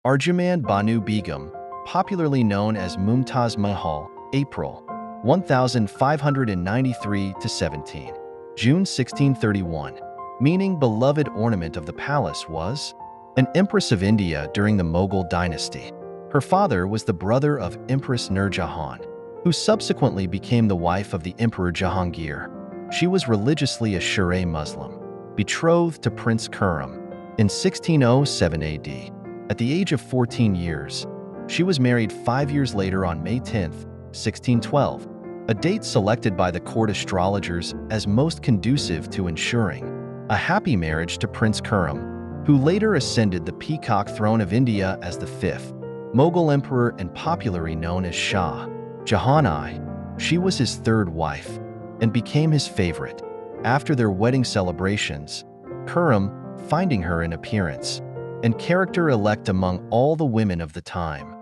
Arjumand Banu Begum, popularly known as Mumtaz Mahal, April 1593 to 17, June 1631, meaning beloved ornament of the palace, was an empress of India during the Mughal dynasty. Her father was the brother of Empress Nur Jahan, who subsequently became the wife of the Emperor Jahangir. She was religiously a Shi'a Muslim, betrothed to Prince Khurram in 1607 AD. At the age of 14 years, she was married 5 years later on May 10, 1612, a date selected by the court astrologers as most conducive to ensuring a happy marriage to Prince Khurram, who later ascended the peacock throne of India as the fifth Mughal emperor and popularly known as Shah Jahan I. She was his third wife and became his favorite. After their wedding celebrations, Khurram, finding her in appearance and character elect among all the women of the time,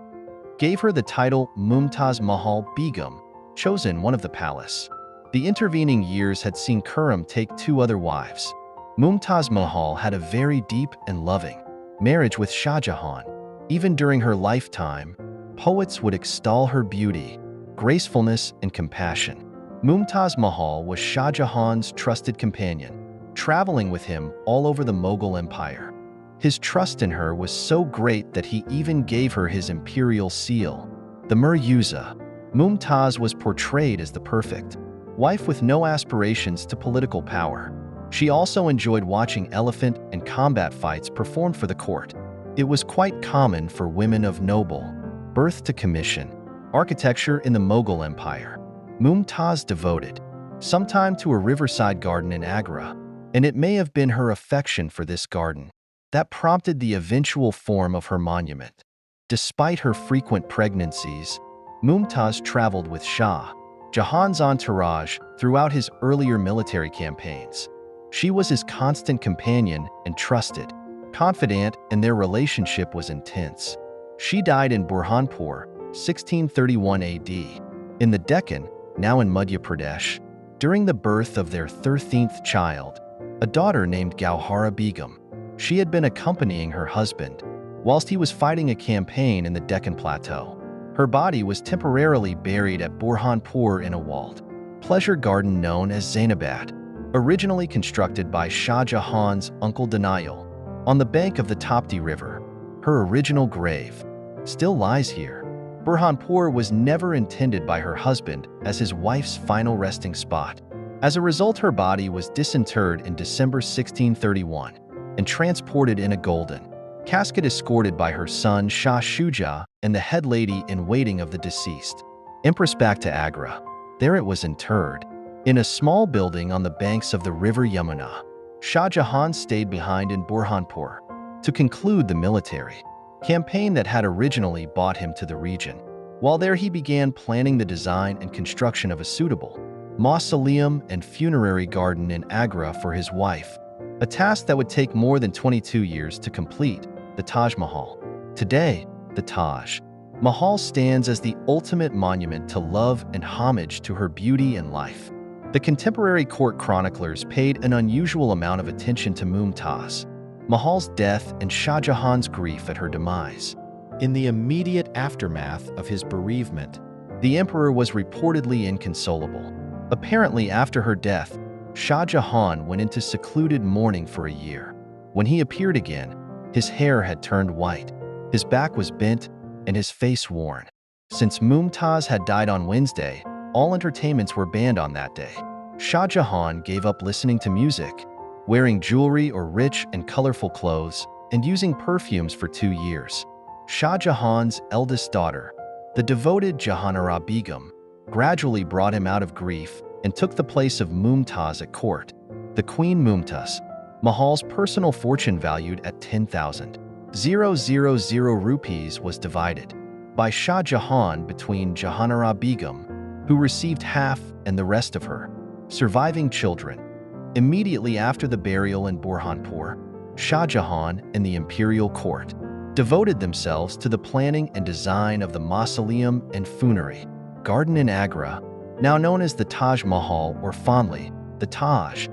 gave her the title Mumtaz Mahal Begum, chosen one of the palace. The intervening years had seen Khurram take 2 other wives. Mumtaz Mahal had a very deep and loving marriage with Shah Jahan. Even during her lifetime, poets would extol her beauty, gracefulness, and compassion. Mumtaz Mahal was Shah Jahan's trusted companion, traveling with him all over the Mughal Empire. His trust in her was so great that he even gave her his imperial seal, the Mir-Uza. Mumtaz was portrayed as the perfect wife with no aspirations to political power. She also enjoyed watching elephant and combat fights performed for the court. It was quite common for women of noble birth to commission architecture in the Mughal Empire. Mumtaz devoted some time to a riverside garden in Agra, and it may have been her affection for this garden that prompted the eventual form of her monument. Despite her frequent pregnancies, Mumtaz traveled with Shah Jahan's entourage throughout his earlier military campaigns. She was his constant companion and trusted confidant, and their relationship was intense. She died in Burhanpur, 1631 AD, in the Deccan, now in Madhya Pradesh, during the birth of their 13th child, a daughter named Gauhara Begum. She had been accompanying her husband whilst he was fighting a campaign in the Deccan Plateau. Her body was temporarily buried at Burhanpur in a walled pleasure garden known as Zainabad, originally constructed by Shah Jahan's uncle Daniyal, on the bank of the Tapti River. Her original grave still lies here. Burhanpur was never intended by her husband as his wife's final resting spot. As a result, her body was disinterred in December 1631 and transported in a golden casket escorted by her son Shah Shuja and the head lady-in-waiting of the deceased empress back to Agra. There it was interred, in a small building on the banks of the river Yamuna. Shah Jahan stayed behind in Burhanpur to conclude the military campaign that had originally brought him to the region. While there, he began planning the design and construction of a suitable mausoleum and funerary garden in Agra for his wife, a task that would take more than 22 years to complete. The Taj Mahal. Today, the Taj Mahal stands as the ultimate monument to love and homage to her beauty and life. The contemporary court chroniclers paid an unusual amount of attention to Mumtaz Mahal's death and Shah Jahan's grief at her demise. In the immediate aftermath of his bereavement, the emperor was reportedly inconsolable. Apparently, after her death, Shah Jahan went into secluded mourning for a year. When he appeared again, his hair had turned white, his back was bent, and his face worn. Since Mumtaz had died on Wednesday, all entertainments were banned on that day. Shah Jahan gave up listening to music, wearing jewelry or rich and colorful clothes, and using perfumes for 2 years. Shah Jahan's eldest daughter, the devoted Jahangir Begum, gradually brought him out of grief and took the place of Mumtaz at court. The Queen Mumtaz Mahal's personal fortune, valued at 10,000 rupees, was divided by Shah Jahan between Jahangir Begum, who received half, and the rest of her surviving children. Immediately after the burial in Burhanpur, Shah Jahan and the imperial court devoted themselves to the planning and design of the mausoleum and funerary garden in Agra, now known as the Taj Mahal, or fondly, the Taj.